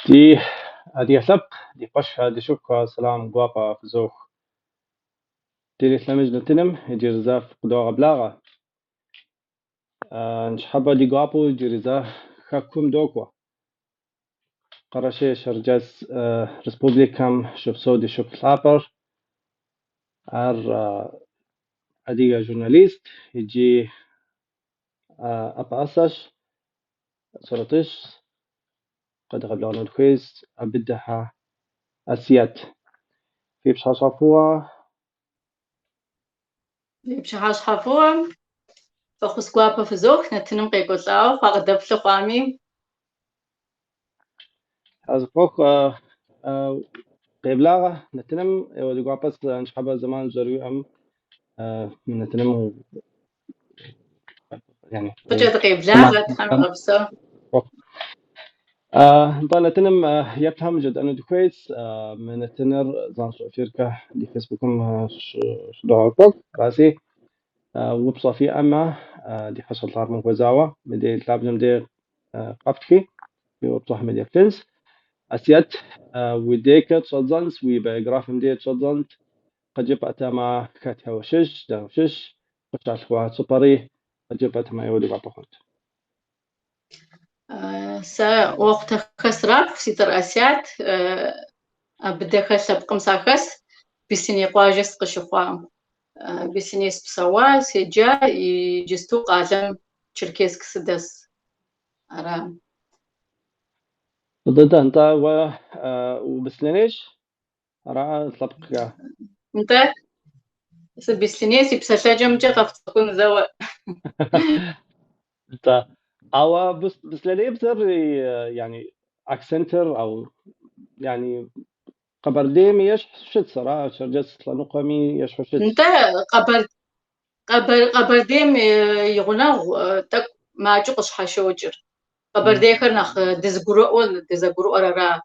دي هذه حلق دي قشها دي شوكا سلام قواقا في زوخ دي إسلامج نتنم يجي رزاف قدوغا بلاغا نشحبا دي قابو يجي رزاف خاكم دوكوا قراشي شرجاز ريسبوبليكام شوف سودي شوف سابر ار أديغا جورناليست يجي أبا أساش سورتش قد غبلغنا الكويز أبدها أسيات في بشاشافوا بشحاش حفوم فخس قوابا في زوخ نتنم قيقوطاو فاقدب لقامي أزفوك قبلاغة نتنم ودي قابس نشحبا زمان زريو أم نتنم يعني فجأة قيب زمان لا تخم أبسو نطلع نتنم يفهم جد أنا دكويس من التنر زان شركة دي فيسبوكم شدوها راسي وبصافي أما دي حصل طار من وزاوة بدي تلابزم دي قفتكي وبصح مدي فلنس أسيات وديك تصدزنس وبيغرافم دي تصدزنت قد جبت ما كاتها وشش دا وشش قطع الخوات سوبري قد جبت ما يودي بعضهم سا وقت خسرات سيتر أسيات أبدأ خسب قمصا خس بسني قواجس قشقوام بسني سبسوا سيجا يجستو قادم تشركيسك سدس أرام ضد أنت وبسلنيش راح طبق انت بسني سبسشاجم جقف تكون زوا أنت أو بسلني بصير يعني أكسنتر أو يعني قبرديمي يش شت صراحة شرجس لنقمي يش شت انت قبل قبرديم يغنغ تك ما جقش حشوجر قبرديخر نخ دزغرو را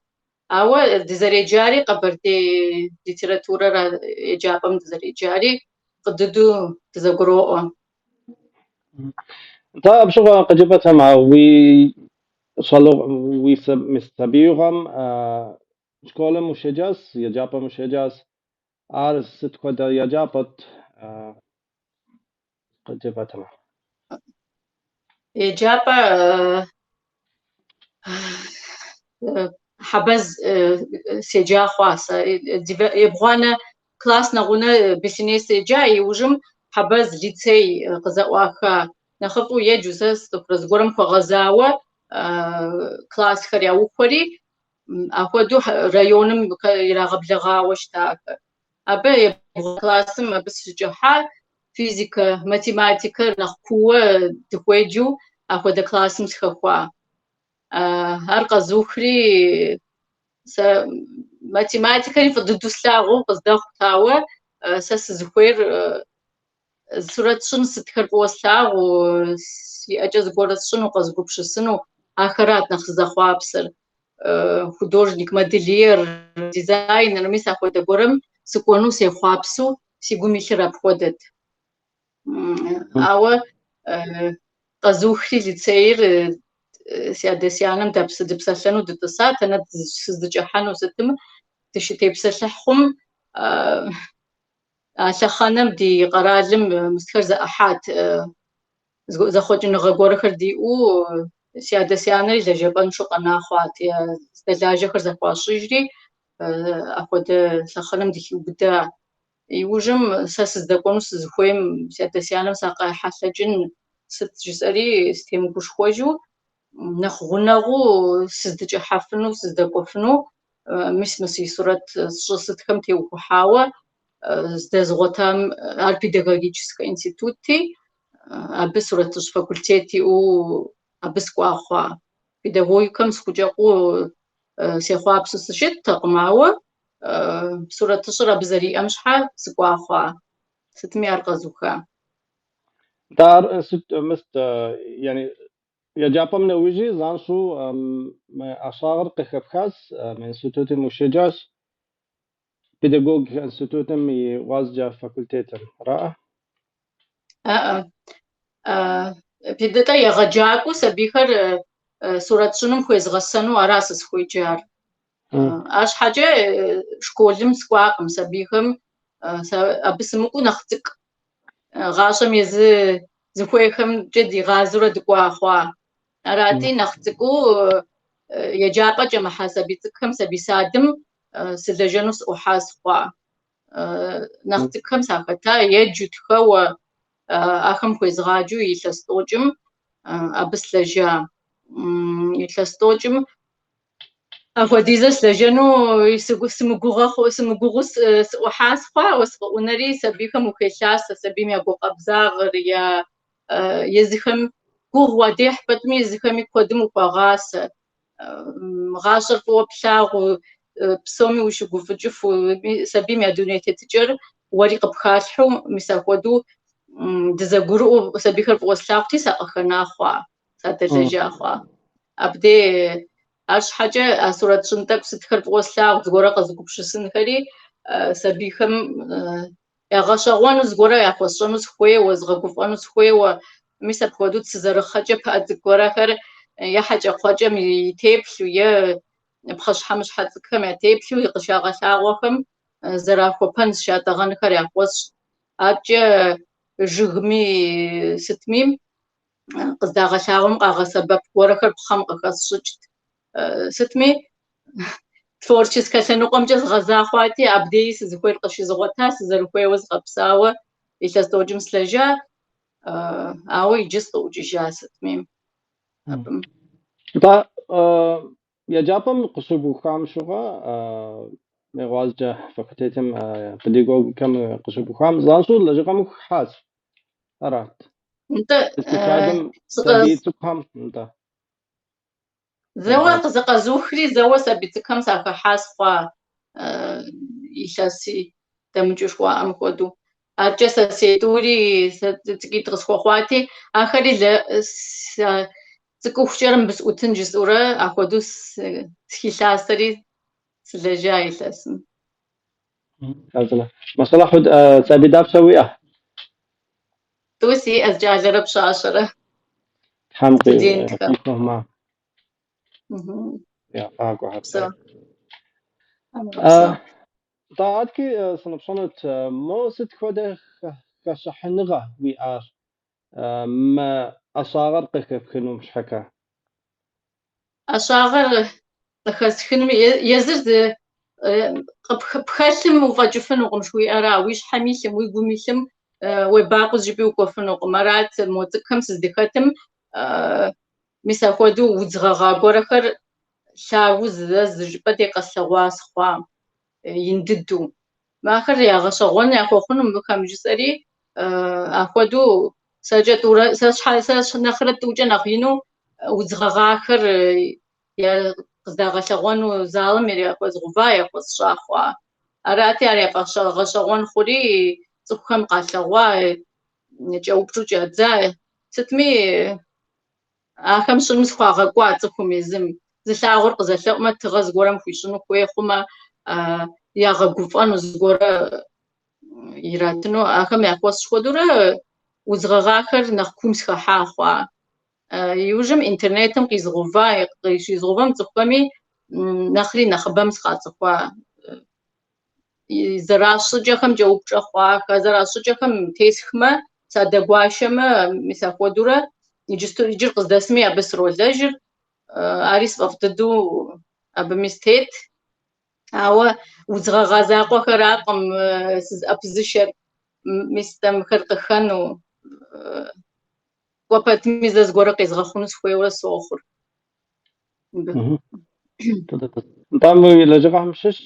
أو دزريجاري قبردي ليتراتورة را إجابة دزريجاري قددو دزغرو طيب شوف قد جبتها مع وي صلوا مستبيوهم شكولا مشجاس يجابا مشجاس عارف ست قد يجابت قد جبتها إجابة حبز سجا خاصة يبغانا كلاس نغونا بسنيس جاي وجم حبز ليتسي قزاواخا نخفو يجوزس تفرزغورم خغزاوة كلاس خريا وخري أخدو ريونم يراغب لغاوش تاك أبا يبغى كلاسم بس جحا فيزيكا ماتيماتيكا نخقوة تخويجو أخد كلاسم سخوا هرقا زوخري ماتيماتيكا فضدو سلاغو قصداخ تاوة ساس زخوير سورة شن ستخربو سلاغو أجاز غورس شنو قصقو بشسنو آخرات نخزاخوا بسر художник, модельер, дизайнер, ми са хода горам, сукону се хвапсу, сигуми хирап ходет. Ава казухри лицеир сиадесянам дапсаляну дытса, тана сыздычахану сытым, тышитепсалахум алаханам ди qaralım мыстхэр зэӏахьат зэхъокӏыныгъэ горэхэр диӏу сиадесянэри лэжьэпӏэншэу къэнахъуат. Стэлажьэхэр зэхъуашъыжьри апхъэдэ лъэхъэнэм дыхиубыда. Иужым сэ сыздэкӏонэу сызыхуейм сиадесянэм сакъахьалъэкӏын сыт жысӏэри стемыгушхожьу нэхъ гъунэгъу сыздыкӏыхьэфынэу сыздакӏофынэу мис мы исурэт сшӏысытхэм теухухьауэ здэзгъотэм ар педагогическэ институти абы сурэтышъ факультет иӏу абы скӏуагъ. Педагогикэм схъуджэкъу сехъуапсэ сыщыткъым, ау сурэтышъыр абы зэриӏэм шъхьа сыкӏуагъ. Сытми ар къэзуха. دار ست مست يعني يجابا من وجي زانشو أشاغر قخبخاس من انستوت مشجاس بيداغوج انستوت وازجا فاكولتيتم رأى Педагогэ егъэджакӏоу сабыйхэр сурэтшӏыным хуезгъэсэнэу ара сызхуеджар. аш хьаджэ школым скӏуакъым сабыйхэм абы сымыкӏу нахь цӏыкӏ гъашъэм езы зыхуейхэмкӏэ дигъазэурэ дыкӏуа хъуа. Арати нахь цӏыкӏу еджапӏэкӏэ мэхьэ сабый цӏыкӏхэм сабый садым сылэжьэнэу сыӏухьаз хъуа. Нахь цӏыкӏхэм сахэта е джытхэу ахэм хуезгъаджэу илъэс тӏокӏым абы слъэжьа. Илъэс тӏокӏым апхуэдизэ слъэжьэнэу сымыгугъу сыӏухьаз хъуа, къыӏунэри сабыйхэм ухелъасэ, сабыйм я гукъэбзагъыр, езыхэм гугъу уадехь, пӏэтми езыхэми куэдым ухуагъасэ. Гъащӏэр фӏыуэ плъагъуу, псоми ущыгуфӏыкӏыфу, сабыйм я дуней тетыкӏэр уэри къыпхалъхьэу, мис апхуэдэу дызэгурыӏуэу сабыйхэр фӏыуэ слъагъути сакъыхэна хъуа, садэлэжьа хъуа. Абдей ар щхьэкӏэ а сурэт щӏын тӏэкӏу сытхэр фӏыуэ слъагъу, зыгуэрэ къэзыгупшысынхэри сабыйхэм ягъэщэгъуэну, зыгуэрэ яхуэсщӏэну сыхуейуэ, згъэгуфӏэну сыхуейуэ. Мис апхуэдэу сызэрыхъэкӏэ пыӏэ цӏыкӏуэрэхэр е хьэкӏэкхъуэкӏэм итеплъу, е пхъэщхьэмыщхьэ цӏыкӏухэм ятеплъу къыщагъэлъагъуэхэм зэрахуэпэн зыщатӏэгъэнхэр яхуэсщ. Абыкӏэ жыгми сытми къыздагъэлъагъуэм къагъэсэбэп гуэрэхэр пхъэм къыхэсщӏыкӏт. Сытми творческэ лъэныкъуэмкӏэ згъэза хъуати, абдеи сызыхуейр къыщизыгъуэта, сызэрыхуейуэ згъэпсауэ илъэс тӏокӏым слъэжьа, ауэ иджы сыкъыӏукӏыжа сытми. Да, еджапӏэм къыщыбухам щыгъуэ мегъуазджэ факультетым педагогикэм къыщыбухам занщӏэу лэжьыгъэм ухыхьащ. Арат. Специалым сабий цӏыкӏухэм зэуэ къызэкъэзухри, зэуэ сабий цӏыкӏхэм сахэхьас хъуа, илъэси дэмыкӏыу жыхуаӏэм хуэдэу. Аркӏэ сэ седуури цӏыкӏитӏ къысхуэхъуати, ахэри цӏыкӏухукӏэ мыбысӏутын жысӏэурэ апхуэдэу схилъасэри сылэжьа илъэсым. Масӏэлэ сабий дапщэ уиӏэ? Тӏу сиӏэ, джалэрэ пщащэрэ. Тхьэм Студентхэм. къихуэмэ. Псо. Да, атки сынапщӏэнут, мо сыт хуэдэ хэщӏыхьыныгъэ уиӏащ мы ӏэщагъэр къыхэпхыну щхьэкэ? Ӏэщагъэр къыхэсхыным езыр пхэлъым уфӏэкӏыфынукъым жыхуиӏэра, уи щхьэм илъым, уи гум илъым уебакъуэу зыжыпӏи укӏуэфынукъым. Арат мо цӏыкӏухэм сыздыхэтым, мис апхуэдэу удзгъэгъа гуэрэхэр лъагъуу зыжыпӏэ де къэслъэгъуа сыхъуа, ин дыдэу. Ахэр ягъэщэгъуэн яхуэхъуну мыхэм жысӏэри, апхуэдэу сэ нэхърэ тӏукӏэ нэхъ ину удзгъэгъахэр къыздагъэлъэгъуэну залым яхуэзгъэува, яхуэсщӏа хъуа. Арати ар яфӏэгъэщэгъуэн хъури цӏыхухэм къалъэгъуа, кӏэупчӏу кӏэдза. Сытми ахэм щыным схуагъэкӏуа цӏыхум езым. Зылъагъуэр къызэлъэӏумэ, тыгъэ зыгуэрэм хуищӏыну хуей хъумэ, ягъэгуфӏэну зыгуэрэ иратыну, ахэм яхуэсщ хуэдэурэ удзгъэгъахэр нэхъ куум сыхэхьа хъуа. Иужьым интернетым къизыгъувам цӏыхухэми нэхъри нэхъыбэм сыкъацӏыхуа. Зэращ щӏыкӏэхэм кӏэупчӏэ хъуахэр, зэращ щӏыкӏэхэм тесхмэ, садэгуашэмэ, мис апхуэдэурэ иджыр къыздэсми абы сролэжьыр, ари сфӏэфӏ дыдэу абыми стет. Ауэ удзгъэгъа закъуэхэракъым сызыӏэпызышэр, мис тӏэмхэр къыхэну. Кӏуэ пэтми зэ зыгуэрэ къезгъэхъуну сыхуейуэ сохъур. Нтӏэ мы лэжьыгъэхэм щыщ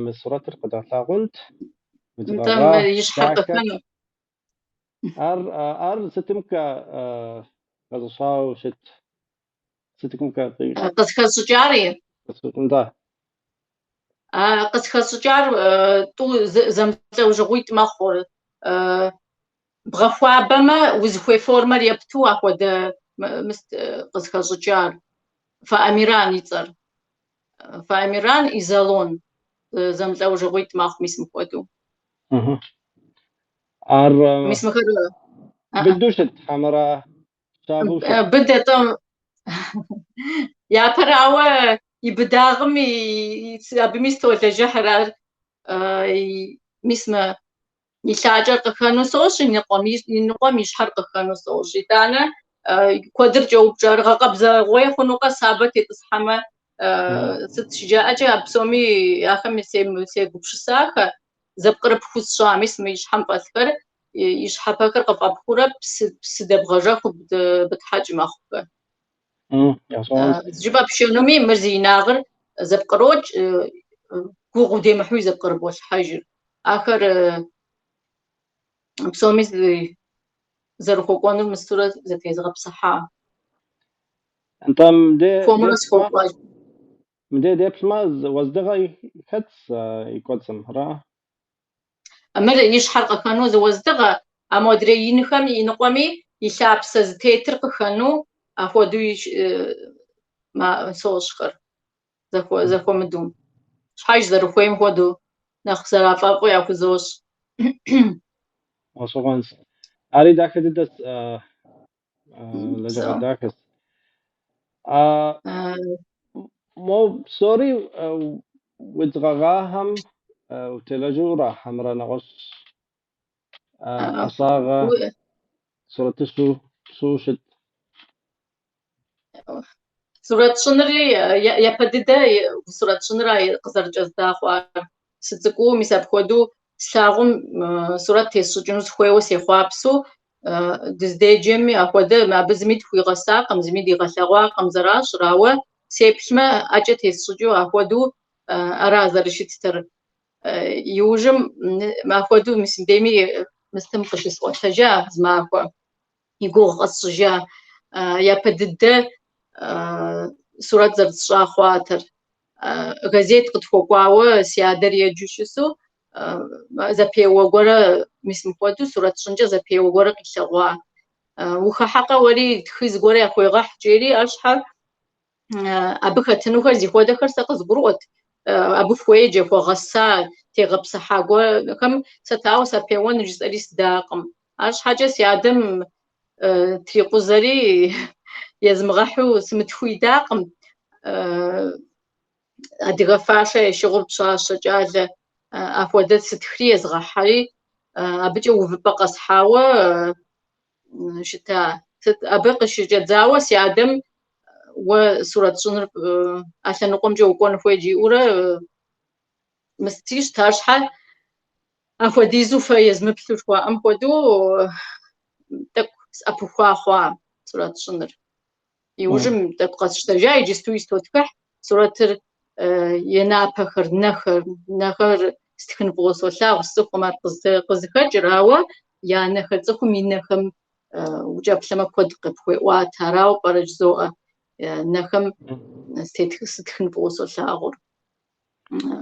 мы сурэтыр къыдалъагъунт. Нтӏэ и щхьэр къыхэну. Ар сытым къэзыщауэ щыт? Сытым къызхэсщӏыкӏари? Да. Къызхэсщӏыкӏар тӏу зэмылӏэужьыгъуитӏ мэхъур. Бгъэхуабэмэ, узыхуей формэр епту ахуэдэ къызхэщӏыкӏар. Фэӏэмиран и цӏэр. Фэӏэмиран изолон. Зэмылӏэужьыгъуитӏ мэхъу мис мыхуэдэу. Ар мис мыхэр быдэу щыт хьэмэрэ щабэу щыт? Быдэ тӏэм япэрауэ يبداغم أبميستو لجهرة ميسما يشاجر قخانو سوش نقوم يشحر قخانو سوش تانا قدر جوب جارغا قبضة غوي خنوقا سابت يتصحما ست شجاعة أبسومي آخر سيقبش ساكا زبقر بخوص شامي سمي يشحم باسكر يشحبكر قبابخورا بسدبغجا خب بتحاج ماخوكا زجبا بشونومي مرزي ناغر زبقروج قوغو دي محوي زبقر بوش حاجر آخر بسومي زرخو قوانو مستورة زتيزغب صحا انت فومرس خوقاج مدي بسما وزدغا يكتس يقدسم را أمر يشحرق خانو زوزدغا أمودري ينخم ينقومي يشابس زتيتر خانو أخودو ما سوشخر زخو مدوم شحاج زرخويم خودو نخسر أفاقو يأخو زوش وصغنس أريد أكدت لجغ داكس مو سوري وتغغاهم وتلجورا حمرا نغش أصاغا سورة سوشت سورة شنري يبدده سورة شنرا قصر جزدا خوار ستكو مساب خودو ساغم سورة تيسجنوس خويوس يخوابسو دزدي جيمي أخوده ما بزميد خوي غسا قم زميد يغساوا قم زراش راوة سيبشما أجا تيسجو أخودو أرازر شتتر يوجم ما أخودو مسمديمي مستمقش سوى تجاه ما أخو يقول غصجا يبدده سورة زرشا خواتر غازيت قد فوقاوة سيادر يجوشسو زبيو غورا مسم خودو سورة شنجا زبيو غورا قشغوا وخحقا وري تخيز غورا خوي غح جيري أشحر أبخة نوخر زي خودا خرسا قزبروت أبو فويجي خو غسا تيغب صحاقوا كم ستاو سبيوان نجز أريس داقم أش حاجة سيادم تريقو زري يزمغحو سمتخوي داقم أديغا فاشا شغل بشاشة جالة أفودت ستخري يزغحري أبجا وفبقى صحاوة شتا أبقى شجازاوة سيادم وسورة شنر عشان نقوم جو كون فوجي أورا مستيش تاشحة أفوديزو فايز مبثوش وا أم فودو تك أبوخوا خوا سورة شنر يوجم تقص تجاي جستوي استوتكح سورة ينابخر نخر استخن بوصولا وسخ ما قزخجراوا يا نخر زخو مينخم وجاب لما كود قبخوا واتراو برجزوء نخم استخن بوصولا غور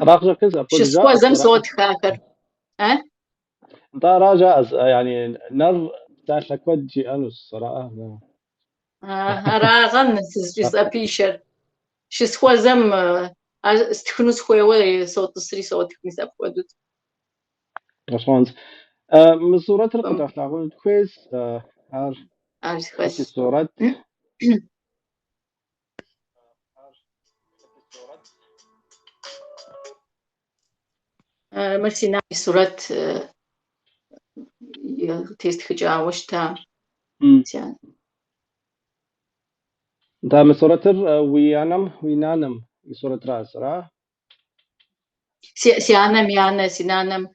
راجع كذا شسوا زم صوت خاكر دا راجع يعني نر تاع كود جي انوس صراحه راغن سيس ابيشر شسوا زم استخنوس خوي صوت سري صوت مساب ودوت باشمهندس من صورات القطع تلاقون كويس عارف كويس الصورات مرسي ناي صورات تيست خجاوش تا دا من صورة وينانم صورة راس را سيانم يانا سينانم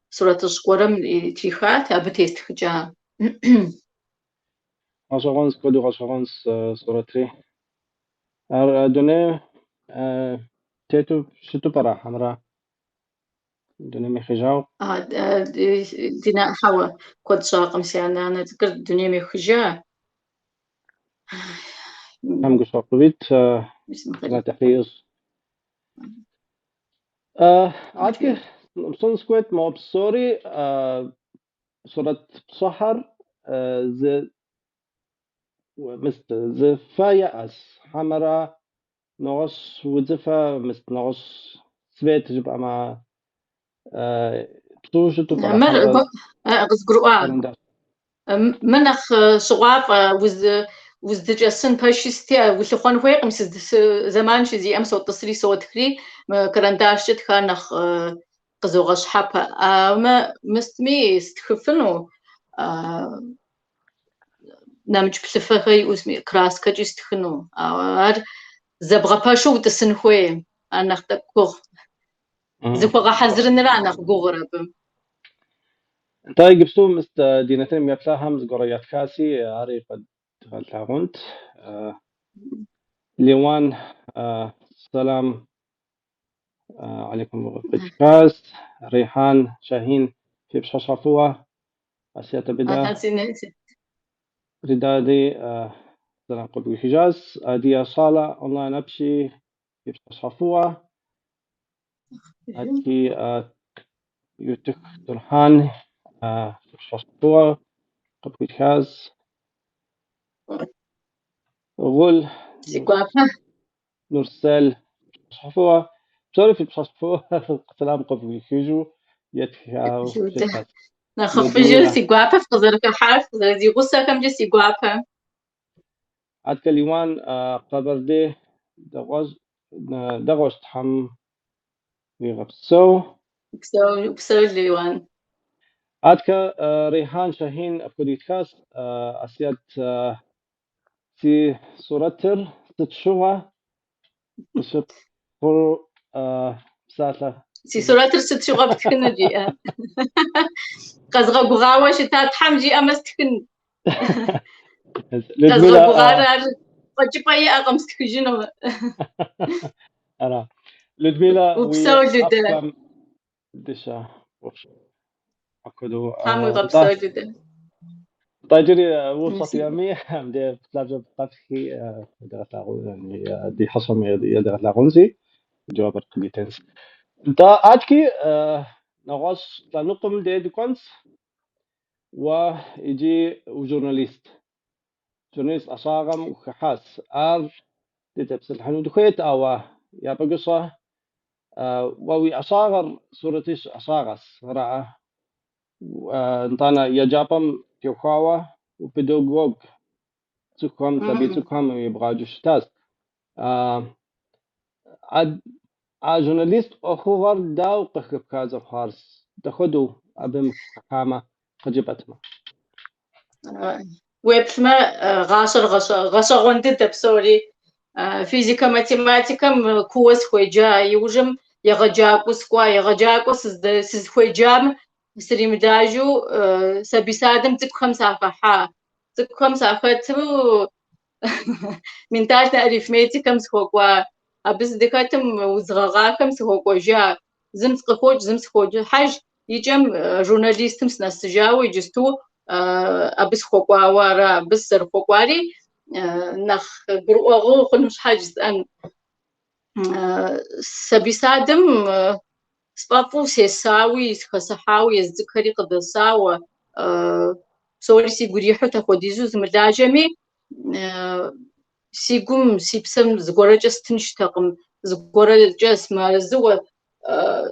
صورة الشقورم تيخات أبتيست خجا غاشغونس كودو غاشغونس صورة ري دوني تيتو شتو برا حمرا دوني مخجاو دينا حوا كود شاقم سيانا أنا ذكر دنيا مخجا هم قشاقويت لا تحريز عادك نصن سكويت مو بصوري صورة صحر زفا يأس حمرا نغش وزفا نغش سويت جبقى مع توجد غزقروا منخ شغاف وزدجسن باشيستيا وشخوان فويق زمان شزي أمس وتصري صوتكري كرنداش تخان نخ قزوغش حبة أما مستمي استخفنو نامج بلفخي وسمي كراس كجستخنو أر زبغة باشو تسنخوي أنا أختكوخ زبغة حزرن رانا غورب طيب جبتو مست دينتين ميبلاهم زقريات كاسي عاري قد غلطاغونت ليوان سلام عليكم بودكاست ريحان شاهين في بشاشافوة أسيات بدا ردادي سلام قبل حجاز دي صالة أونلاين أبشي في بشاشافوة أتكي يوتك ترحان في بشاشافوة قبل حجاز غول نرسل بشاشافوة بصوري في بشاشافوة سلام قبل حجو يتكاو شكاز نخف جلسي قوابة فقزر كحاف زي غصة كم جلسي قوابة عاد كليوان قبردي دغوش تحم بيغبسو بسو ليوان عاد ريحان شاهين أفكوديت كاس أسياد سي سورتر ستشوها بشبر بساتة سي سورة رست شغب تكن جي قزغة قغاوة شتات حمجي أمس تكن قزغة قغارة وجبايا أغمس تكجنو أنا لودميلا وبسو لده أفكام دشا وش أكدو حامي غبسو لده طاجري وصف يامي عندي بتلاقي بقفكي دغت لاغون يعني دي حصم يدغت لاغونزي جواب الكميتنس دا اتكي نغاش تنقم دي ديكونس ويجي وجورناليست أصاغم وخحاس دي تبسل حنو دخيت أو يا بقصة ووي أصاغر صورتيش أصاغس رأى نطانا يجابم كيوخاوة وبيدوغوغ تكم تبي تكم يبغى جشتاز عاد جورناليست أخوار داو قخب كازا خارس تخدو أبم حكامة قجبتما ويبما غاشر وندد بسوري فيزيكا ماتيماتيكا كوس خويجا يوجم يغجاكوس كوا يغجاكوس سز خويجام سريم داجو سبيسادم تك خمسة فحا تك خمسة فتو من تاج أريثميتيكا مسخوكوا أبس دكاتم وزغاغاكم مسخوكوا جا زمس قفوج زمس خوج حاج يجم جورناليستم سنسجاوي جستو أبس خوكوا ورا بسر خوكواري نخ جروغو خنمش حاجز أن سبيسادم سبابو سيساوي خسحاوي يزدكري قدساوة سوري سيقولي تاخديزو زملاجمي سيقوم سيبسم زغورة جستنش تقم زغورة جس ما زوا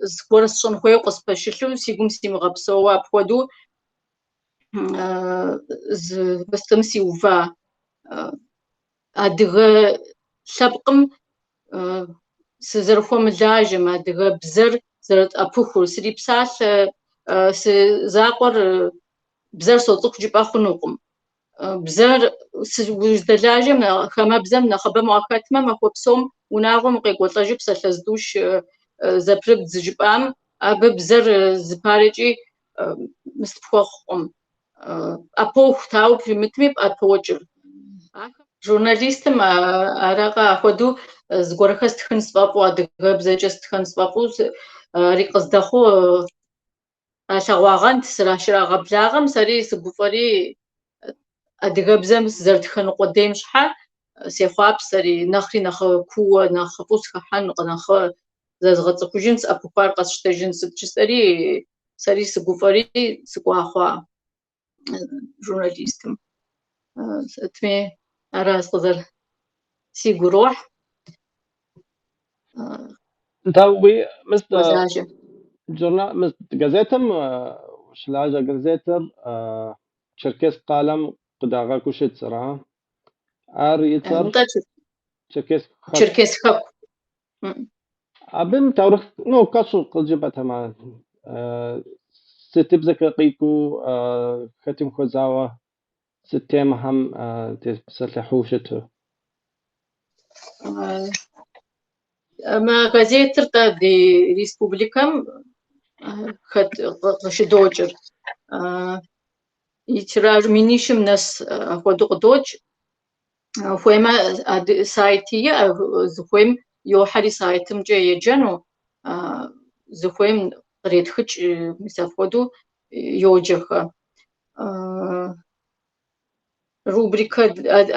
زغورة صن خوي قص بشلو سيقوم سيمغبسوا بودو بس كم سيوفا أدغى سبقم سزرخو ملاجم أدغى بزر زرت أبوخو سريبسال سزاقر بزر صوتك جيب خنوقم بزر وزدلاجم خما بزم نخبة مؤقتة ما هو بسوم وناغم قيقول تجيب سلزدوش زبرب زجبام أب بزر زبارجي مستفوخم أبوخ تاو في متمب أبوجر جورناليست ما أراقا خدو زغورخست خنس بابو أدغب زجست خنس بابو ريقص دخو أشغواغان تسراشرا غبلاغم سري سبوفري أدغبزم زرت خن قدام شحا سيخواب سري نخري نخ كوة نخ بوس خحن نخ زغت خجنس أبوفار قصشت جنس تشسري سري سبوفري سكواخوا جورناليستم تمي أراس قدر سيجروح تاوي مست وزاجة جورنال مست جازيتم شلاجة جازيتر شركة قالم قداغا كوشت صراحة ار يتر تشكيس تشركيس خاكو أبين تاريخ نو كاسو قلجبة تمام ستبزك قيكو ختم خزاوة ستيم هم تسلحوشته ما газетыр та دي республикам خد غشدوجر يتراج منيشم ناس خدو قدوج فويما سايتية زخويم يوحري سايتم جا يجانو زخويم قريت خج مسافودو يوجخ روبريكا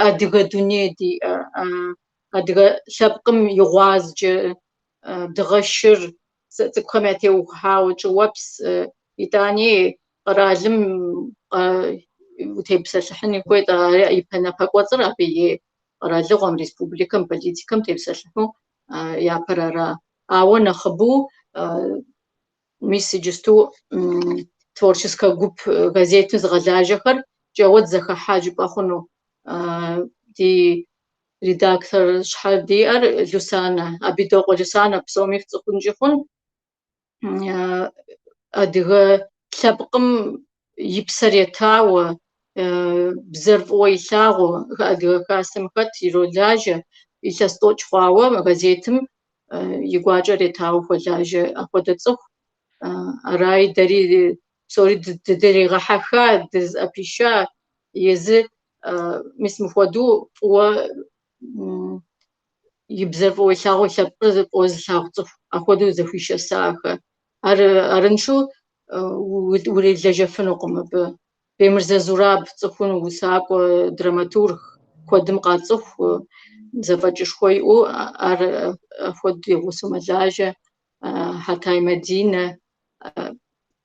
أدغى دنيا دي أدغى شابقم يغازج دغشر تقمتي وحاوج وابس يتاني قرالم وتبسلحني كويت يبنا فقوتر أبي قرالغم ريسبوبليكم بوليتيكم تبسلحو يا برارا أونا خبو مسجستو تворческая групп газеты згадажахар جواد زخا حاج باخونو دي редактор شحديار لوسانا ابيدو قجسانا بسومي فصخنجخون ادغه لبقم يبسريتاو بزرف ويلاغو ادغه كاسم خت يرولاجه يلستوچ خواو газетым يغواجه ريتاو خلاجه اخودصخ راي دري سوري دري غحخا دز ابيشا يزي مسمخودو و يبزرفو يلاغو لبقز بوزلاغصف اخودو زخيشه ساخه ارنشو وريلجفنو قم بمرزا زوراب صفون وساقو دراماتورغ كودم قاصف زفاجش خويو ار اخود يوسملاجه حتى مدينه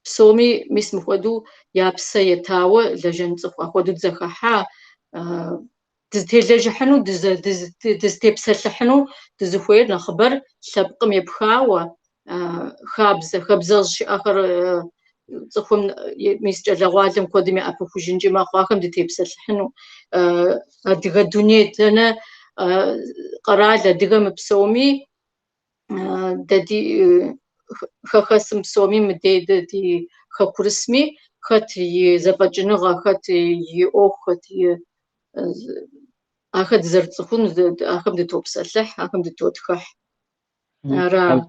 سومي مسمخودو يابسا يتاو لجن صف اخودو زخحا دزتيلجحنو دزتيبسلحنو دزخوير نخبر لبقم يبخاو خبزش اخر صفون ميسجلغوالم كودمي ابخوجنجي ما خاخم دتيبسلحنو ادغ دنيتنا قرال دغ مبسومي ددي خخسم سومي مديد دي خكرسمي خت يزبجنغ خت يوخ خت اخد زرصفون اخم دي توبسلح اخم دي توتخح را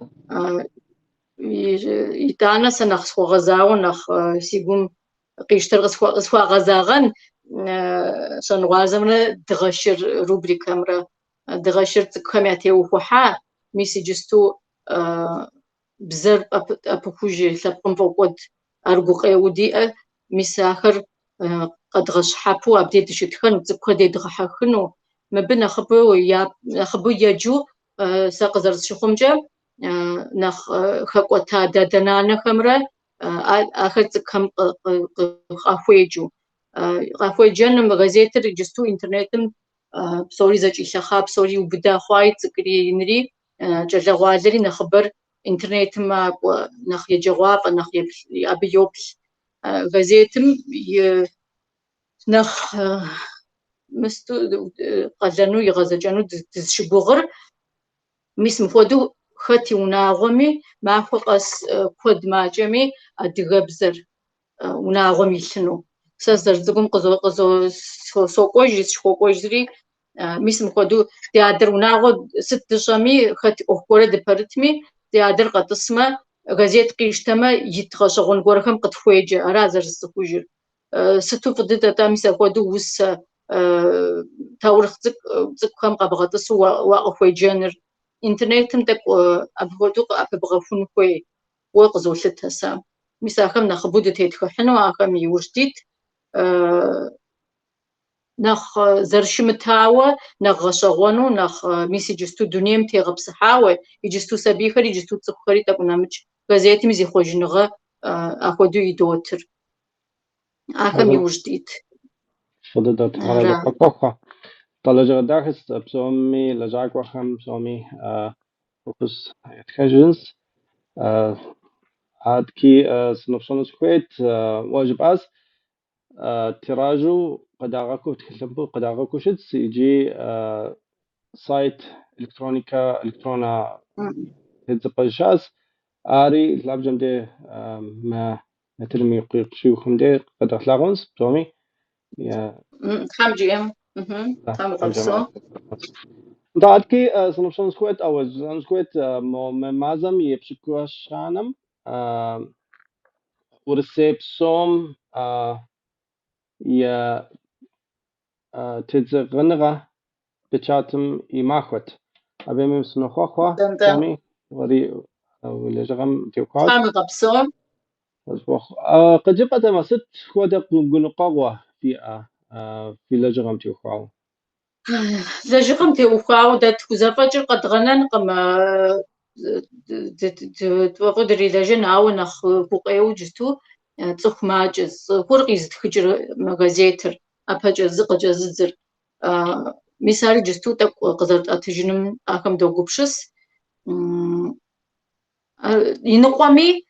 يتانا سنخ سخو غزاو نخ سيقوم قيشتر سخو غزاغن شنغازمنا دغشر روبريكا مرا دغشر تكمياتي وخوحا ميسيجستو بزر أبوكوجي لبقم فوقود أرجوقي ودي مساخر قد غش حبو أبدي تشتخن تقدي دغحخنو ما بين خبو يجو ساقزر شخمجة نخ خقوتا ددنانا خمرة آخر تكم قافويجو قافويجن مغازيتر جستو إنترنتم بصوري زاجي شخاب بصوري وبدا خوايت تقري نري جلغوازري نخبر إنترنت ما نخ يجواب نخ يبيوب غازيتم نخ مستو قجنو يغزجنو تشبغر مس مفودو خطي وناغمي ما فقس كود ماجمي أدغبزر وناغمي شنو سازر زقوم قزو سوقوج شوقوجري مس مفودو تيادر وناغو ست شامي خطي أخبار دبرتمي تيادر قطسمة غازيت قيشتما يتغشغون غورخم قد خويجة أرازر سخوجر ستو فضيت تامس أخودو وس تورخ زقهم قبغطس وأخويجنر إنترنتم تك أبغودو أبغفون خوي وقزو لتسا مساخم نخبود تيتخحنو آخم يوجديت نخ زرشمتاوة نخ غشغونو نخ ميسي جستو دنيم تيغب صحاوة يجستو سبيخر يجستو تخخري تقنامج غازيتي مزي خوجنغا أخودو يدوتر آخم يوجديت فضلت على قطوخة طلجة داخس بسومي لجاك وخم بسومي فوكس يتخجنس عاد كي سنفسون سكويت واجب أس تراجو قداغاكو تكلمبو قداغاكو شتس يجي سايت إلكترونا تزبجاز آري لابجم دي ما نتلمي قيقشيو خمدي قدر لاغونس بتومي يا خمجيم خم قبصو دادكي سنوشون سكويت أو سكويت مازم يبشكوا شانم ورسيبسوم يا تزغنغا بتشاتم يماخوت أبي سنوخوا دندن تومي وري ولا جغم تيوكاوت خم قبصو قد جبت ما ست هو ده قنقاوة في لجغم تيوكاو زجقم تيوخاو دات كوزافاجر قد غنن قم توقدري لجن أو نخ بقيو جستو تصخ ماجز قرقيز تخجر مغازيتر أباجز قجززر مثال جستو تك قدرت أتجنم أكم دوغبشس ينقومي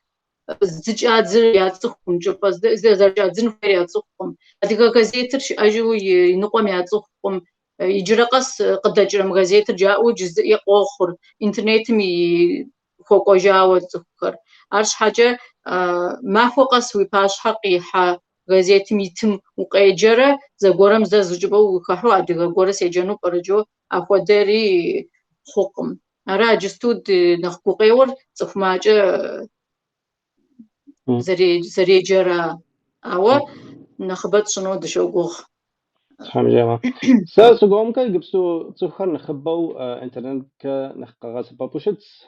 زجاجر ياتسخم جباز زجاجر نفري ياتسخم أديك غازيتر أجو ينقومي ياتسخم يجرقص قد أجرم غازيتر جاءو جزء يقوخر إنترنت مي فوق جاوة تذكر أرش حاجة ما فوقس ويباش حقيقة غازيت ميتم وقيجرة زغورم زجبو وكحو أديك غورس يجنو برجو أخودري حكم أرا جستود نخبوقيور صفماجة زري جرا أو نخبط شنو دشوقوخ حمجة سأسوقهم كا جبسو تسخر نخبو إنترنت كا نخقاس بابوشتس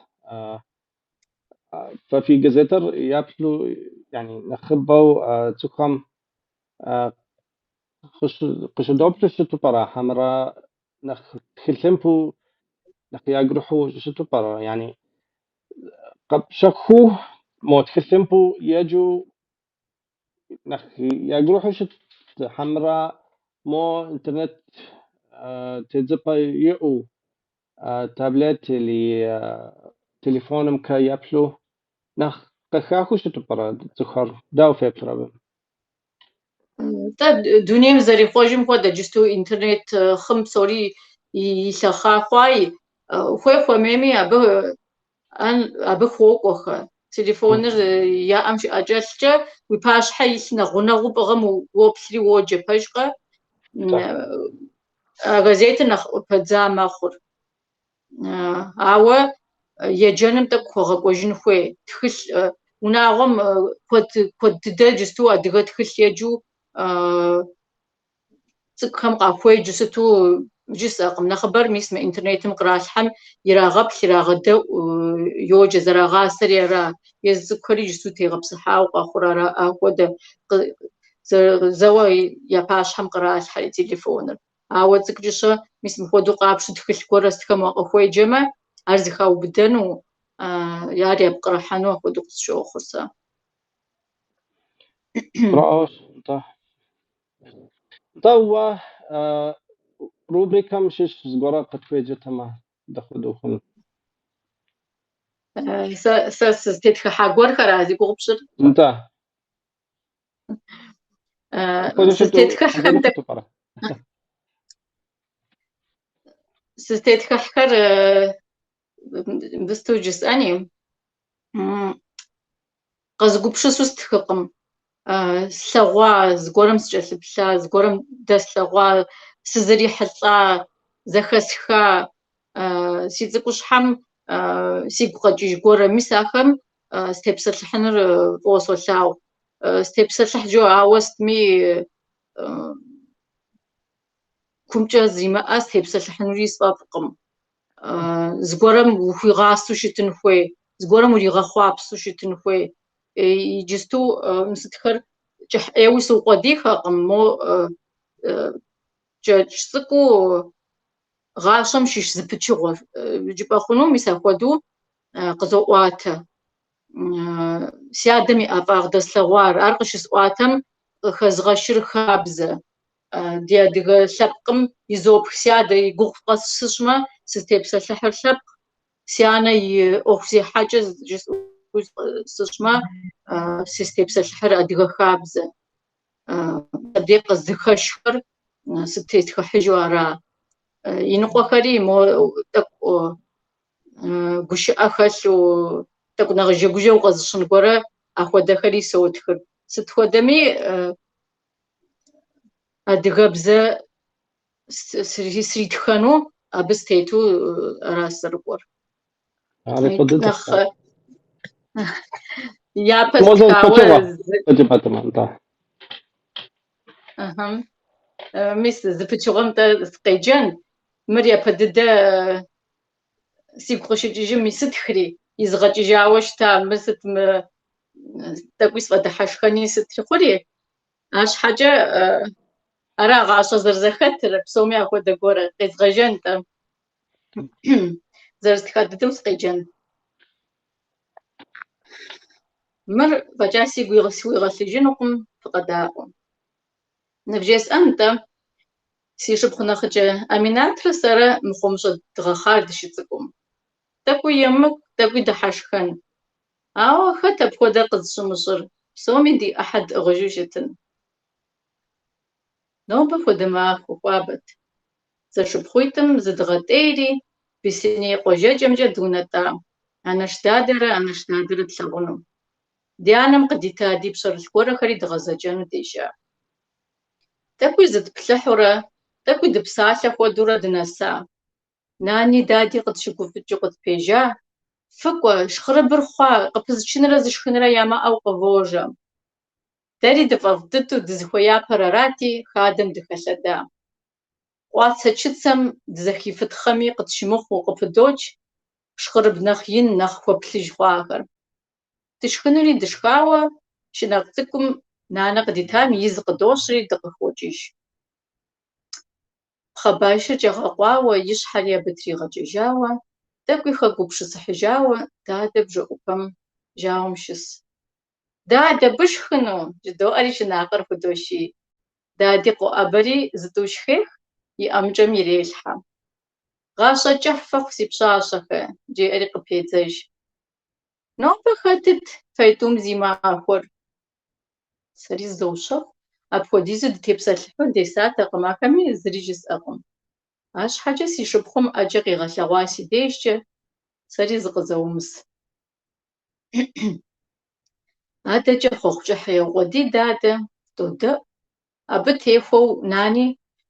ففي جزيتر يابلو يعني نخبو تسخم قش دوبل شتو برا حمرا نخ خلتمبو نخ يجرحو شتو برا يعني قب شكو موت خلتمبو يجو نخ يجرحو شتو حمرا مو إنترنت تزبا يو تابلت اللي تليفونم كا يابلو نخ قخاخو شتو برا تخر داو في برابم تا دنيا زري خوجم خو د جستو انترنت خم سوري يسخا خوي خو ميمي أبو خوكوخ تليفون يا أمشي أجلسة ويباش حيس نغنغو بغم وبسري وجه بشقة غزيت نخ بزام آخر أو يجنم تكوغ وجن خوي تخش ونعم كود تدرجستو أدغ تخش يجو تكهم قاخوي جستو جس أقم نخبر ميسم إنترنت مقراش حم يراغب يراغد يوجد زراغا سريرا يذكري جستو تيغب صحا وقاخورا أخود زوا يباش هم قراش حي تليفون أود ذكرشة ميسم خودو قابش تخل كورس تكهم وقاخوي جمع أرزخا وبدنو ياري أبقرا حنو خودو قصشو خصا رأوش طوا روبريكا مشيش زغورا قد فيجتما دخلوخن تتخ حاجور خرازي قوبشر انت تتخ خندق برا تتخ خر بستوجس أني قزقوبش سوستخقم سلغوا زغورم سجلبلا زغورم دسلغوا سزري حصا زخسخا سيزقوش حم سيبقى جورا مساخم ستيبسل حنر وصلشاو ستيبسل حجو عاوست مي كمجا زيما ستيبسل حنري سبابقم زغورم وفي غاسو شتن خوي زغورم وري غخوابسو شتن خوي يجستو مستخر جح ايوي سو قديخا قمو جسكو غاشم شيش زبتشغو جيبا خنو مساخدو قزوقواتا سيادمي أفاق دسلغوار أرقش سواتم خزغشر خابزة دي دغ سبقم يزوب سيادة يقوق قصصما ستيبسا سحر سبق سيانا يأخذي حاجة جس سشما سيستيبسا سحر أدغ خابزة دي قصد خشفر ستيتخحجوا ара иныкъохэри мо тӏэкӏу гущыӏэ хэлъу тӏэкӏу нэгъыжьэгужьэу къэзышъын горэ ахэдэхэри сэотхы. Сыд хуэдэми адыгэбзэ сритхэнэу абы стету ара сызэрыкӏор. على قدرة Нахь япэ مازال стхауэ فتوة ديبارتمان да. мис зыпытыгъэм тэ скъеджэн мыр япэ дыдэ сигу къыщыкӏыжьым сытхри изгъэкӏыжьауэ щыта мы сыт мы тӏэкӏуи сфӏэдыхьэшхэни сытри хъури ар щхьэкӏэ ара гъащӏэ зэрызэхэтыр псоми ахуэдэ горэ къезгъэжьэн-тӏэ зэрыстха дыдэу скъеджэн. Мыр фӏэкӏа сигу уигъэлъыжынукъым фыкъэдаӏуэ. Ныбжьей сӏэн-тӏэ си шыпхъу нэхъыкӏэ Аминатрэ сэрэ мыхъумыщӏэ дгъэхъар дыщыцӏыкӏум. Тӏэкӏуи емыкӏу, тӏэкӏуи дыхьэшхэн. Ауэ хэт апхуэдэ къызщымыщӏыр? Псоми ди ӏыхьэ дӏыгъыжьу щытын. Нобэ хуэдэ махуэ хуабэт. Зэшыпхъуитӏым зыдгъэтӏейри Бесеней къуажэкӏэмкӏэ дунэтӏа. Анэш дадэрэ тлъэгъуну. Ди анэм къыдита ди пщэрылъ гуэрхэри дгъэзэкӏэну дежьа. Тӏэкӏуи зыдплъыхьурэ, тӏэкӏуи дыпсалъэ хуэдэурэ дынэса. Нани дади къытщыгуфӏыкӏыу къытпежьа. Фыкӏуэ, шхъырыбыр хъуа, къыпызчынрэ зышхынрэ ямыӏэу къывожэ. Дэри дыфӏэфӏ дыдэу дызыхуеяпэр арати, хадэм дыхэлъэда. Къуацэ чыцэм дызэхифытхъэми къытщымыхъуу къыпыдокӏ шхъырыб нэхъ ин, нэхъ хуэплъыжь хъуахэр. Дышхынури дышхауэ, шынэкъу цӏыкӏум нанэ къыдитам из къыдощӏри дыкъыхокӏыж. Пхъэбашыр кӏэгъэкъуауэ, и щхьэри абы тригъэкӏыжауэ, тӏэкӏуи хэгупшысыхьыжауэ, дадэ бжэӏупэм жьауэм щыс. Дадэ бышхыну? Жыдоӏэри шынакъыр худощи. Дади къоӏэбэри зытӏу щхех, и ӏэмкӏэм ирелъхьэ. Гъащӏэ кӏэфэхъу си пщащэхэ, жеӏэри къыпедзэж. Нобэ хэтыт фэйтӏум зи махуэр. Сэри зызоущэху, апхуэдизу дытепсэлъыхьу десатэкъым, ахэми зыри жысӏэкъым. Арщхьэкӏэ си шыпхъум ӏэкӏэ къигъэлъэгъуа си дежкӏэ, сэри зыкъызэумыс. Адэкӏэ хъуэхъу еугъуэди дадэ, додэӏу. Абы техуэу нани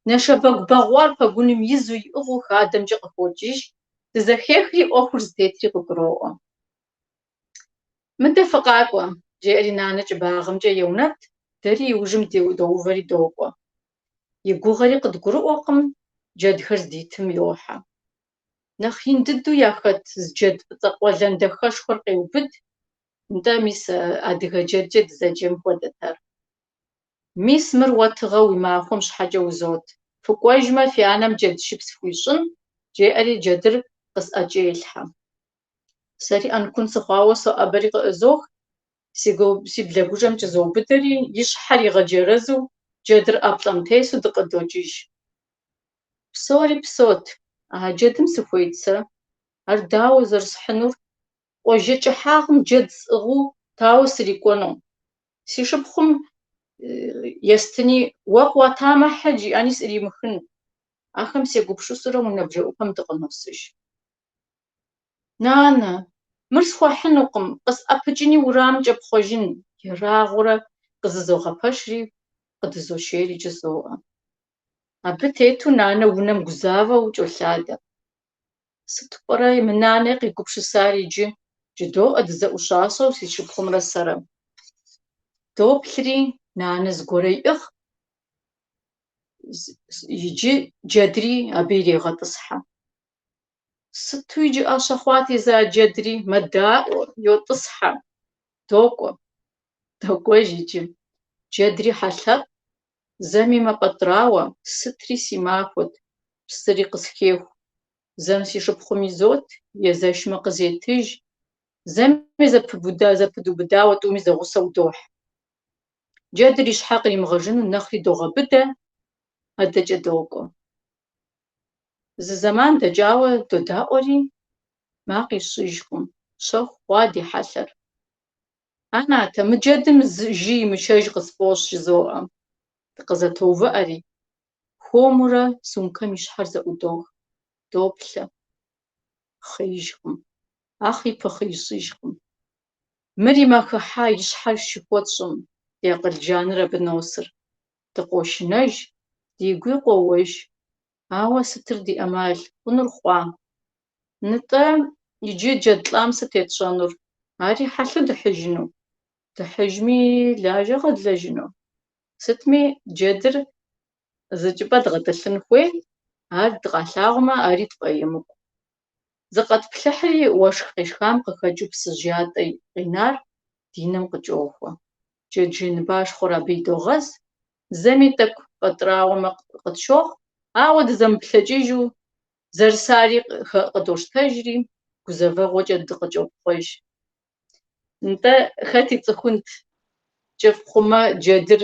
нэшэбэгу бэгъуар пэгуным изу иӏыгъыу хадэмкӏэ къыхокӏыж, дызэхехри ӏуэхур зытетри къыгуроӏуэ. Мыдэ фыкъакӏуэ, жеӏэри нанэ кӏыбагъымкӏэ еунэт, дэри иужьым доувэри докӏуэ. И гугъэри къыдгурыӏуэкъым, джэдхэр здитым йохьэ. Нэхъ ин дыдэу яхэт зы джэд фӏыцӏэ къуэлэндэхэшхуэр къеубыд, нтӏэ мис адыгэ джэдкӏэ дызэджэм хуэдэт ар. Мис мыр уэтыгъэ уи махуэм щхьэкӏэ узот. Фыкӏуэжмэ, фи анэм джэд щыпс фхуищӏын, жеӏэри джэдыр къысӏэкӏелъхьэ. Сэри ӏэнкун сыхъуауэ соӏэбэри къыӏызох, си блэгужэм кӏызоубыдэри, и щхьэр игъэджэрэзу, джэдыр ӏэплӏэм тесу дыкъыдокӏыж. Псори псот, джэдым сыхуейт сэ. Ар дауэ зэрысхьынур? Къуажэ кӏыхьагъым джэд сӏыгъыу, тауэ срикӏуэну? Си шыпхъум естыни, уэ къуатамэ хьэ, жиӏэни сӏримыхын. Ахэм сегупшысурэ унэбжэӏупэм дыкъыносыж. Нанэ, мыр схуэхьынукъым, къысӏэпыкӏыни уэрамкӏэ пхъуэжын, ерагъыурэ къызызогъэпэщри, къыдызощери кӏызоӏэ. Абы тету нанэ унэм гузавэу кӏолъадэ. Сыт пӏэрэ мы нанэ къигупшысар иджы? Джыдоӏэ дызэӏущащӏэу си шыпхъумрэ сэрэ. Доплъри, нанэ зыгуэрэ иӏыгъ, иджы джэдри абы ирегъэтӏысхьэ. Сыту иджы ӏэщэ хъуат еза джэдри, мэдаӏуэ, йотӏысхьэ. Докӏуэж иджы. Джэдри хьэлъэӏу, зэми мэпӏэтӏрауэ, сытри си махуэт, псыри къысхеху. Зэм си шыпхъум изот, езэшмэ къызетыж, зэми зэпыдубыдауэ тӏуми зэгъусэу дохь. Джэдыр и щхьэ къримыгъэжыну нэхъри догъэбыдэ, адэкӏэ докӏуэ. Зы зэман дэкӏауэ додаӏуэри, макъ ищӏыжкъым, щэху хъуа ди хьэлъэр. Анатэ, мы джэдым жы имычэж къыспӏощ, жызоӏэ. Дыкъызэтоувыӏэри. помурэ сумкэм и щхьэр зэӏудох, доплъэ. Хъижкъым. Ахъ ипэ хъижщӏыжкъым. Мыр имэхыхьа и щхьэр щыхуэтщӏым, ди акъыл абы носыр. Дыкъошынэж, ди гуи къоуэж. Ауэ сытыр ди ӏэмал хъунур хъуа. НтӀэ иджы джэд лӀам сыт етщӀэнур? Ари хьэлъэу дыхьыжыну. Дыхьыжми лажьэ къэдлэжыну. Сытми джэдыр зы кӀыпӀэ дгъэтӀылъын хуей, ар дыкъалъагъумэ, ари дфӀеемыкӀу. Зыкъэтплъыхьри уэшх къешхам къыхэкӀыу псыжьатӀэ къинар ди нэм къыкӀохуэ. Джэджьей ныбащхъуэр абы идогъэз, зэми тӀэкӀу пӀэтӀрауэмэ къытщохъу, ауэ дызэмыплъэкӀыжу зэрысари къыдощтэжри, гузэвэгъуэкӀэ дыкъыкӀопхъуэж. НтӀэ хэт ицӀыхунт кӀыфӀ хъумэ джэдыр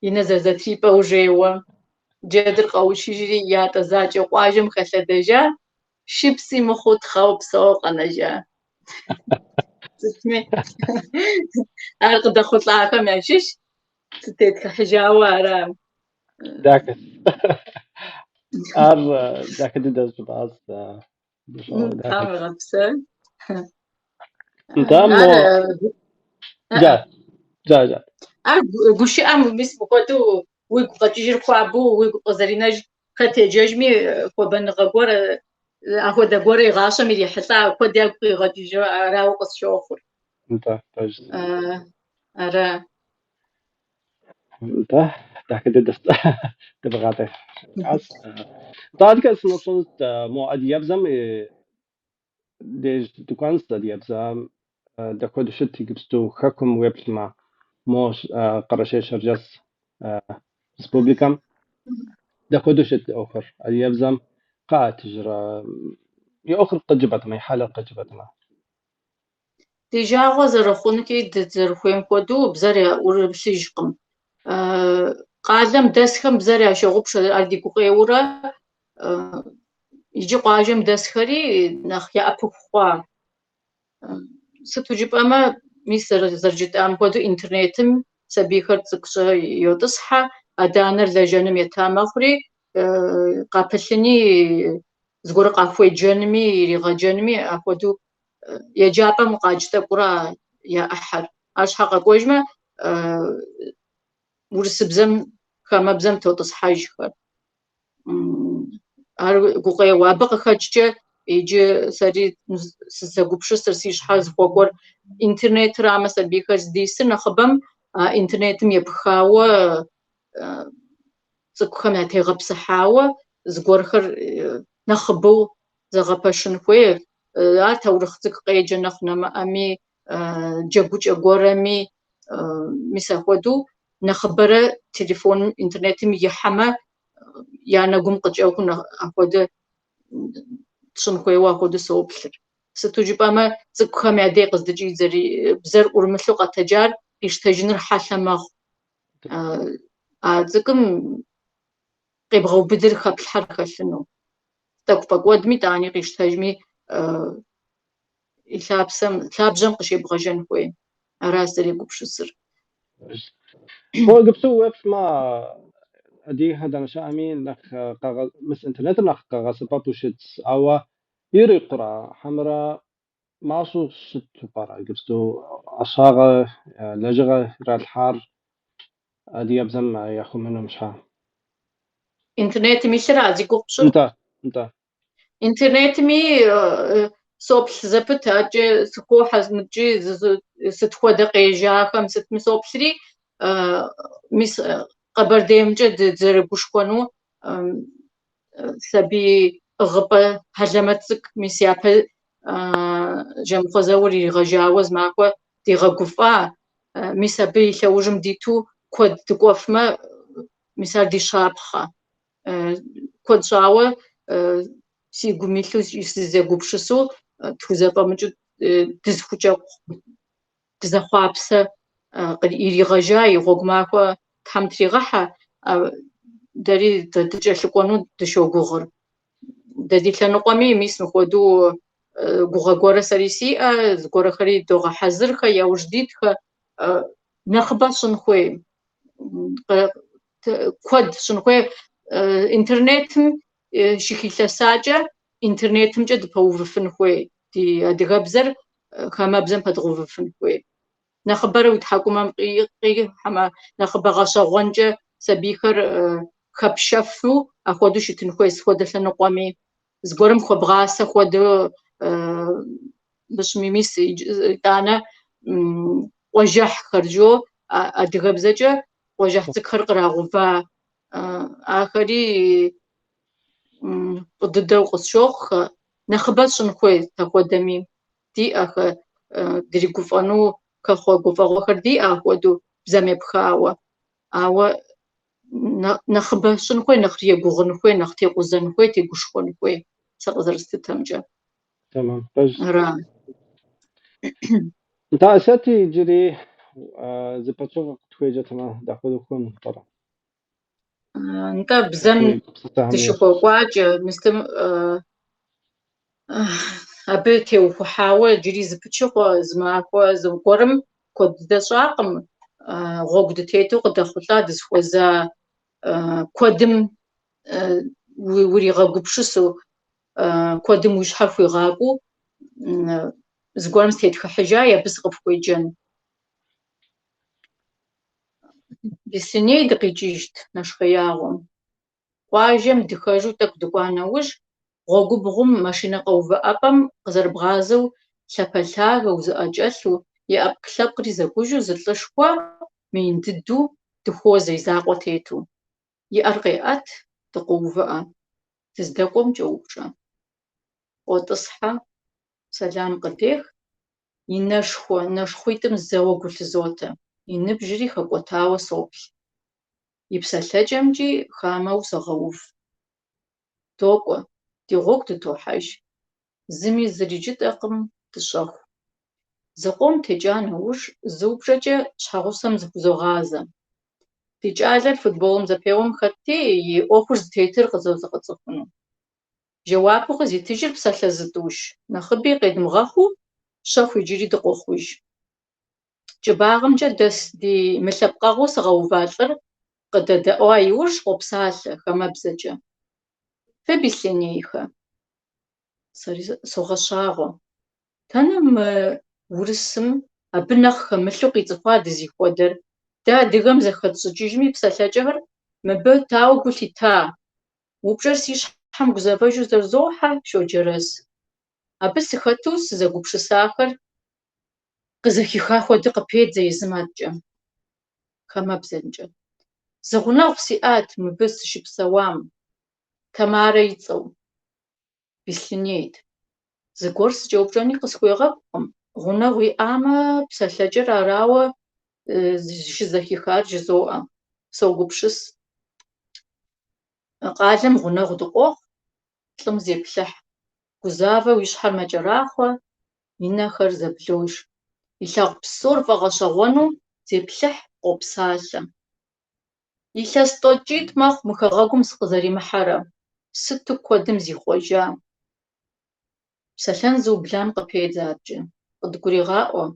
и нэ зэзэтрипӀэу жейуэ. Джэдыр къэущыжри ятӀэ зэкӀэ къуажэм хэлъэдэжа, шыпси мыхъуу тхъэуэ псэуэ къэнэжа. Сытми ар къыдэхъулӀахэм ящыщ, сытетхыхьыжауэ ара. Дакъэ. Ар дакъэ дыдэ щӀыпӀащ. Тхьэм уегъэпсэ. НтӀэ мо жа. Ар гушыӀэм мис мыхуэдэу уигу къэкӀыжыр хуабэу уигу къызэринэж хэт еджэжми хуабэныгъэ гуэр апхуэдэ гуэр игъащӀэм ирихьылӀа куэд ягу къигъэкӀыжу арауэ къысщохъур. НтӀэ Ара. НтӀэ дакъэ дыдэ дыбгъатэ. Дадгъэ сынощӀынут мо Адыгэбзэм деж дукъэнщ Адыгэбзэм дэкуэду щыт иджыпсту хэкум уеплъмэ мо Къэрэщей Шэрджэс Республикэм дэкуэду щыт Ӏуэхур. Адыгэбзэм къаӀэтыжрэ и Ӏуэхур къыджыпӀэтмэ, и хьэлэр къыджыпӀэтмэ. Ди жагъуэ зэрыхъункӀи дызэрыхуейм хуэдэу бзэр яӀурыплъыжкъым. Къалэм дэсхэм бзэр ящогъупщэ, ар ди гукъеуэрэ, иджы къуажэм дэсхэри нэхъ яӀэпыху хъуа. Сыту жыпӀэмэ, мис зэрыджытӀам хуэдэу интернетым сабийхэр цӀыкӀущӀэ йотӀысхьэ, адэ-анэр лэжьэным ета мэхъури, къапылъыни зыгуэру къахуеджэнми, иригъэджэнми апхуэдэу еджапӀэм къач тӀэкӀура яӀыхьэр. Арщхьэ къэкӀуэжмэ, урысыбзэм, хамэбзэм тотӀысхьэжхэр. Ар гукъеуэ. Абы къыхэкӀкӀэ иджы сэри сызэгупшысыр си щхьэр зыхуэкӀуэр интернетрамэ сабийхэр здисыр нэхъыбэм интернетым епхауэ цӀыкӀухэм ятегъэпсыхьауэ зыгуэрхэр нэхъыбэу зэгъэпэщын хуейр. Ар таурыхъ цӀыкӀу къеджэ нэхъ нэмыӀэми, джэгукӀэ гуэрэми, мис апхуэдэу нэхъыбэрэ телефоным, интернетым ихьэмэ, я нэгум къыкӀэхуу апхуэдэ тщӀын хуейуэ апхуэдэу соплъыр. Сыту жыпӀэмэ, цӀыкӀухэм я дей къыздыкӀидзэри бзэр Ӏурымылъу къэтэджар къищтэжыныр хьэлъэ мэхъу. А цӀыкӀум къебгъэубыдыр хэплъхьэр хэлъыну. Тӏэкӏу пӏэкӏуэдми тӏани къищтэжми и лъабжьэм къыщебгъэжэн хуей. Аращ зэрегупшысыр. Иджыпсту уеплъмэ Адыгэхэр дэнэщыӏэми нэхъ мыс интернетым нэхъ къэгъэсэбэпу щыт, ауэ ирикъурэ хьэмэрэ мащӏэу щыту пӏэрэ иджыпсту ӏэщагъэ, лэжьыгъэ иралъхьар Адыгэбзэм яхуэмыным щхьэ? Интернетым илъыра зи гугъу пщӏыр? НтӀэ. Интернетми соплъ зэпыт, аркӏэ сыхуохьэ ныбжьы сыт хуэдэ къежахэм сытми соплъри, мис Къэбэрдеймкӏэ дызэрыгушхуэну сабий ӏыгъыпӏэ хьэлэмэт цӏыкӏу мис япэ жэмыхъуэ зэуэр иригъэжауэ зы махуэ дегъэгуфӏа, мис абы и лъэужым диту куэд дыкӏуэфмэ, мис ар ди щапхъэ. Куэд щӏауэ си гум илъу сызегупшысу тхузэфӏэмыкӏыу дызыхукӏэкъу, дызэхъуапсэ, иригъэжа и гъуэгу махуэ Тхьэм тригъэхьэ, дэри дыкӏэлъыкӏуэну дыщогугъыр. Дэ ди лъэныкъуэми мис мыхуэдэу гугъэ гуэрэ сэри сиӏэ, зыгуэрхэри догъэхьэзырхэ, яужь дитхэ, нэхъыбэ щӏын хуей. Куэд щӏын хуей, интернетым щыхилъэсакӏэ интернетымкӏэ дыпэувыфын хуей. Ди адыгэбзэр хамэбзэм пэдгъэувыфын хуей. Нэхъыбэрэ уитхьакӏумэм къихьэмэ нэхъыбэ гъэшъэгъонкӏэ сабыйхэр хэпщэфу апхуэдэу щытын хуей сыхуэдэ лъэныкъуэми. Зыгуэрым хуэбгъасэ хуэдэу мис итӏанэ къуэжыхьхэр жо адыгэбзэкӏэ къуэжыхь цӏыкӏухэр кърагъува. Ахэри дыдэу къысщохъу. Нэхъыбэ сщӏын хуей апхуэдэми. Диӏэхэ дригуфӏэну гуфӏэгъуэхэр диӏэ апхуэдэу бзэм епхауэ. Ауэ нэхъыбэ сщӏын хуей, нэхъри егугъын хуей, нэхъ текъузэн хуей, тегушхуэн хуей сэ къызэрыстытэмкӏэ. تمام. Ара. أنت أساتي جري زبطوك تخويجة تما دخول كون طرا. نتا بزم تشوفوقاج مستم أبي تيوخحاوة جري زبتشوق زماكوا زوقرم كود دشاقم غوغ دتيتو قدخلا دزخوزا كودم وريغاقوبشسو كودم وشحفو يغاقو زقورم ستيتخ حجاية بس قفكويجن بسنيد قيجيشت نشخياغم قواجم دخاجو تك دقانوج غوغوبغم ماشينة قوفأبم قزربغازو لپلتاغو زأجلو يأبكلقري زقوجو زلشقوا من ددو دخوزي زاقو تيتو يأرقيات تقوفأ تزدقوم جوجا وتصحى سلام قديخ نشخويتم زوغو لزوتا ينبجري خقوتاو صوبل يبسلجمجي خامو صغوف توقع ديغوك تتوحش زمي زريجت أقم تشخ زقوم تجانوش زوبجة شخصم زغازة تجازل فوتبولم زبيوم خطي يأخذ تيتر قزوزقصفنو جوابو قزي تجر بسلزتوش نخبي قيد مغخو شخو يجري دقوخوش جباغم جدس دي ملبقاغو صغوفالر قد أوايوش قبسالة خمبزجة فبيسلينيخا صغشاغو تنم ورسم أبنخ ملوقي تفاد زيخودر دا دغم زخدشجيجمي بسالجهر مبه تاو قلتي تا وبجر سيش حم غزافجو زرزوحة شو جرس أبس خطوس زغوبش ساخر قزخيخا خود قبيد زي زماتجا خمبزنجا زغناغ سيئات مبس شبسوام تماريتو بيسلينيد زغورس جوبجاني قسخويغاقم غناغوي أما بسالجر أراوة شزخيخار جزوء سوغوبشس قالم غناغ دقوخ تلم زيبلح غزافة ويشحر مجراخوة ينخر زبلوش يلاغ بسور فغشغونو زيبلح قوبسالة يلاستوجيت ماخ مخغاقم سقزاري محارة ستو كودم زيخوجا بسالان زوبلان قبيداتجي قدقريغاقو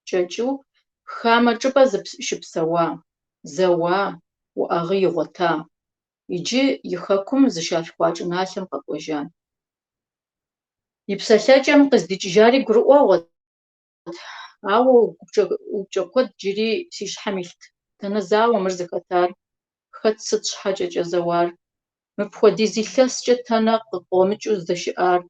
جاجو خامة جبا شبسوا زوا وأغي غوتا يجي يخاكم زشالخواجنالهم قبوجان يبسالجم قزديجاري قرؤوا أو وبجكود جري سيش حملت تنزاو مرزكتار خد ست حاجة جزوار مبخودي زيلس جتنا قومج وزدشار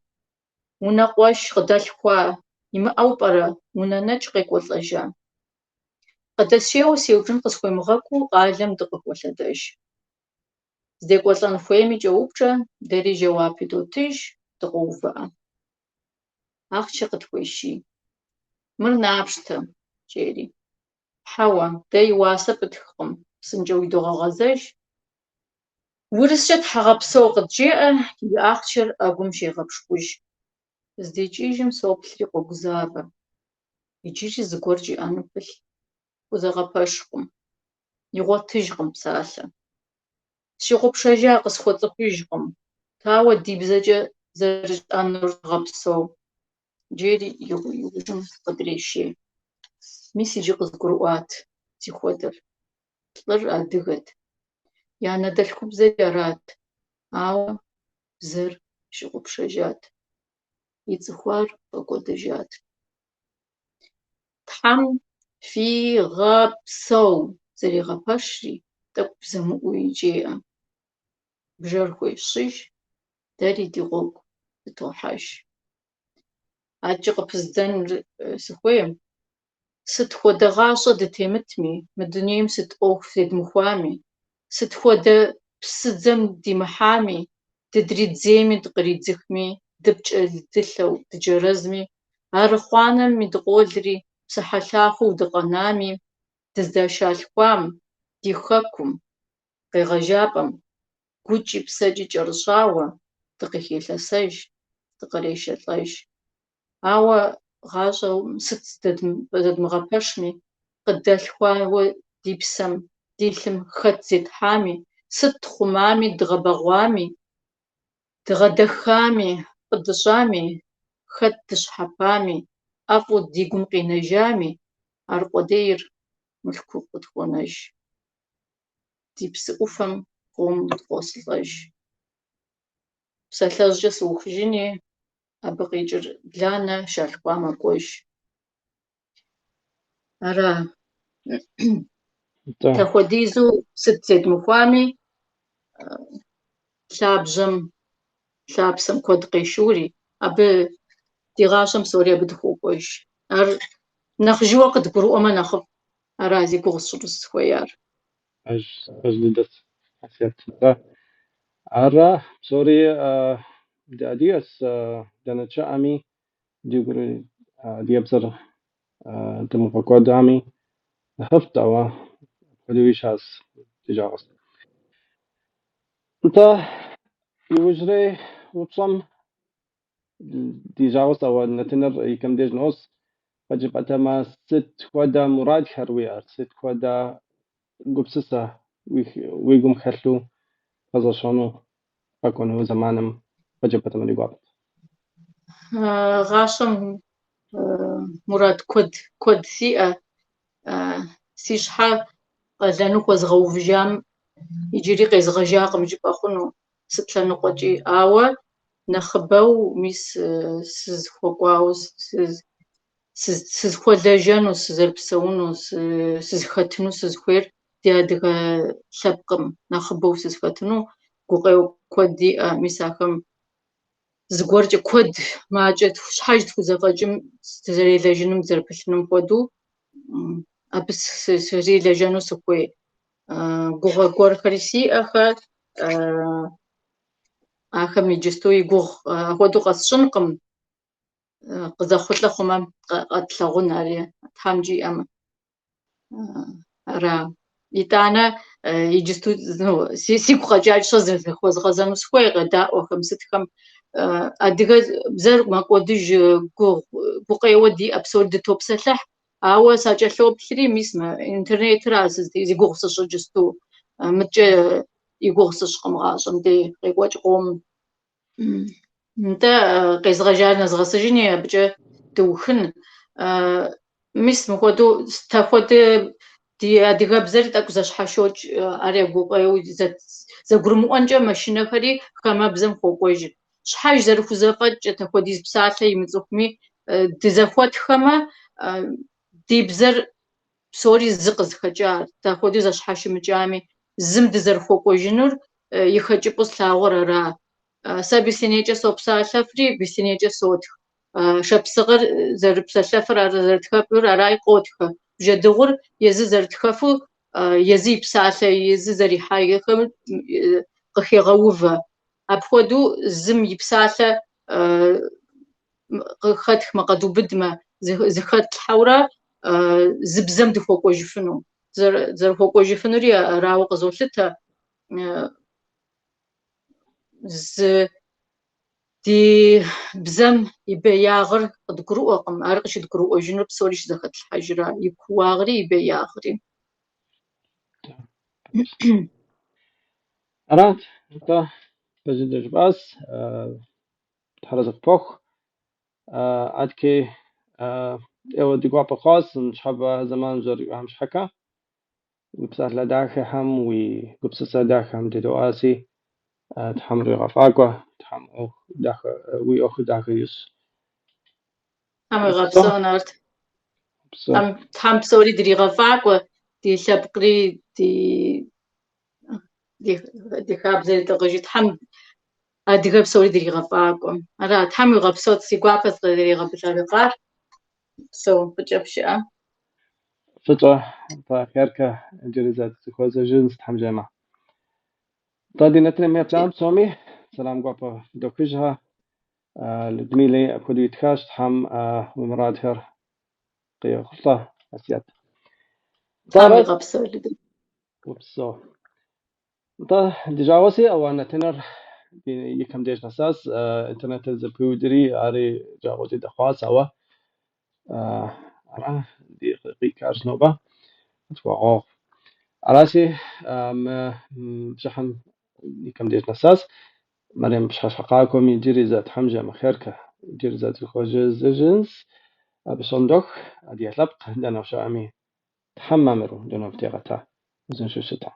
ونقواش قدالخوا يما أو برا وننج قيقوطلجان قدسيو سيوجن قسخوي مغاكو قالم دقوطلداش زديقوطلن خويمي جوبجا داري جوابي دوتيش دقوفا أخشى قدخويشي مرنابشتا جيري حوا داي واسا بتخم سنجوي دوغازاش ورسجت حغبسو قد جاء يأخشر أقوم شي غبشكوش زديجيجم صوبلي قوغزابا يجيجي زغورجي أنبل وزغباشقم يغوتيجقم بسالة شيغوبشاجا قسخوتقيجقم تاوى ديبزاجا زرج أنور غبسو جيري يوجم قدريشي ميسي جي قزقروات تيخودر تلر أدغد янэ дэлъхубзэ ярат, ау бзэр щыгъупшэжьат, ицӏыхуар къэкӏуэдэжьат. Тхьэм фигъэпсэу зэригъэпэщри, тӏэкӏу бзэмыӏэу иджеӏэ. Бжэр хуещыж, дэри ди гъуэгу дытохьэж. Аджы къыпыздэныр сыхуейм, сыт хуэдэ гъащӏэ дытемытми, мы дунейм сыт ӏуэху зедмыхуами, сыт хуэдэ псыдзэм димыхьами, дыдридзейми дыкъридзыхми, дыпкӏэлыдылъэу дыджэрэзми, арыхъуанэми дыкъолри, псыхьэлъахъуэу дыкъэнами, дыздащалъхуам, ди хэкум, къегъэжьапӏэм, гукӏи псэкӏи кӏэрыщӏауэ дыкъыхилъэсэж, дыкъреищэлӏэж. Ауэ гъащӏэу сыт зэдмыгъэпэщми, къыдэлъхуауэ ди псэм, ди лъым хэт зетхьами, сыт тхъумами, дыгъэбэгъуами, дыгъэдэхами, къыдыщӏами, хэт дыщхьэпами, ӏэфӏу ди гум къинэжами, аркъуэдийр мылъкуу къытхуонэж. Ди псы ӏуфэм къом дыкъосылӏэж. Псалъэжькӏэ сыухыжыни, абы къикӏыр бланэ щалъхуам акӏуэж. Ара Да. апхуэдизу сыт зедмыхуами, лъапсэм куэд къешури, абы ди гъащӏэм псори абы дыхуокӏуэж. Ар нэхъ жьыуэ къыдгурыӏуэмэ нэхъыфӏ. Ара зи гугъу сщӏыну сыхуеяр. Аж дыдэт хьэсят. Да. Ара псори ди адигэс дэнэ чъыӏэми, ди бзэр дымыгъэкӏуэдами нэхъыфӏт, ауэ апхуэдэуи щас ди жагъуэс. Нтӏэ иужьрей упщӏэм ди жагъуэс, ауэ нэтыныр и кэм деж нос, фэкӏыпӏэ пӏэтэмэ, сыт хуэдэ мурадхэр уиӏэр, сыт хуэдэ гупсысэ уи гум хэлъу пэзэщэну къэкӏуэну зэманым фэкӏыпӏэ пӏэтэмэ ди гуапэт. Гъащӏэм мурад куэд сиӏэ. Си щхьэ къалэну хуэзгъэувыжам иджыри къезгъэжакъым жыпӏэ хъуну, сыт лъэныкъуэкӏи. Ауэ нэхъыбэу мис сызыхуэкӏуауэ, сызыхуэлэжьэну, сызэрыпсэуну, сызыхэтыну сызыхуейр ди адыгэ лъэпкъым нэхъыбэу сызыхэтыну гукъеуэ куэд иӏэ. Мис ахэм зыгуэркӏэ куэд макӏэ щхьэж тхузэфӏэкӏым сызэрелэжьыным, зэрыпылъыным хуэдэу, абы срилэжьэну сыхуей. Гугъэ гуэрхэри сиӏэхэ, ахэм иджысту и гугъу апхуэдэу къэсщӏынкъым. Къызэхъулӏэ хъумэ къэтлъэгъун ари Тхьэм жиӏэмэ. Ара. ИтӀанэ иджысту сигу къэкӏакӏ щэ зыхуэзгъэзэну сыхуей къедаӏуэхэм, сытхэм. Адыгэ бзэр мэкӏуэдыж, гукъеуэ диӏэ, псори дытопсэлъыхь, ауэ сакӏэлъоплъри, мис интернетра зи гугъу сыщӏыр иджысту. Мыткӏэ и гугъу сыщӏкъым гъащӏэм дей къекӏуэкӏ къомым. НтӀэ къезгъэжьар нэзгъэсыжыни, абыкӏэ дыухын. Мис мыхуэдэу стэхуэдэ ди адыгэбзэри тӏэкӏу зэщхьэщокӏ, ари гукъеуи зэгурымыӏуэнкӏэ машинэхэри хэмэбзэм хуокӏуэж. Щхьэж зэрыхузэфӏэкӏкӏэ апхуэдиз псалъэ имыцӏыхуми, дызэхуэтхэмэ, ди бзэр псори зы къызыхэкӏар, апхуэдэу зэщхьэщымыкӏами, зым дызэрыхуокӏуэжынур и хэкӏыпӏэу слъагъуэр ара. Сэ бостеинейкӏэ сопсалъэфри, бостеинейкӏэ сотх. Шапсыгъыр зэрыпсэлъэфыр, зэрытхэфыр арай къотхэ. Бжэдыгъур езы зэрытхэфу, езы и псалъэ, езы зэрихьахэм къыхегъэувэ. Апхуэдэу зым и псалъэ хэтх мэкъэдубыдмэ, зыхэтлъхьэурэ зы бзэм дыхуокӏуэжыфыну. Зэрыхуокӏуэжыфынури арауэ къызолъытэ. Ди бзэм и беягъыр къыдгурыӏуэкъым, ар къыщыдгурыӏуэжынур псори щызэхэтлъхьэжра, и кууагъри, и беягъри. Арат, нтӏэ пэжыдэ жыпӏащ, Тхьэрэ зыфпох. Аткей ӏейуэ ди гуапэ хъуащ, щхьэбэ зэман жьэр иӏуахьэм щхьэкэ. وبسهل داخهم وقبصة داخهم ددواسي تحمري غفاقة تحمو داخ ويأخذ داخ يس هم بصة غبسونارت بصة هم بسوري دري غفاق دي شبقري دي خاب زي تغجي هم أدي بسوري دري غفاق أرا هم غبسوت سيقواقس دري غبسارقات سو بجبشة فطرة فخيرك جريزات خوزة جنس تحم جامع طادي نتنا ميتام سومي سلام قوابا دوكجها لدميلي أكودو يتخاش تحم ومراد هر قيا خلطة أسياد هم طارت غبسوري وبسو طا دجاوسي أو أنا تنر يكم ديش نساس انترنت الزبودري أري جاوزي دخواس أو أنا دي كارش نوبة أتوقع علاشي بشحن يكم ديش نساس مريم بشحشقاكم يجري ذات حمجة مخيركة يجري ذات الخوجز جنس بصندوق أدي لبق دنا وشامي تحممرو دنا بتيغتا وزن شو شتا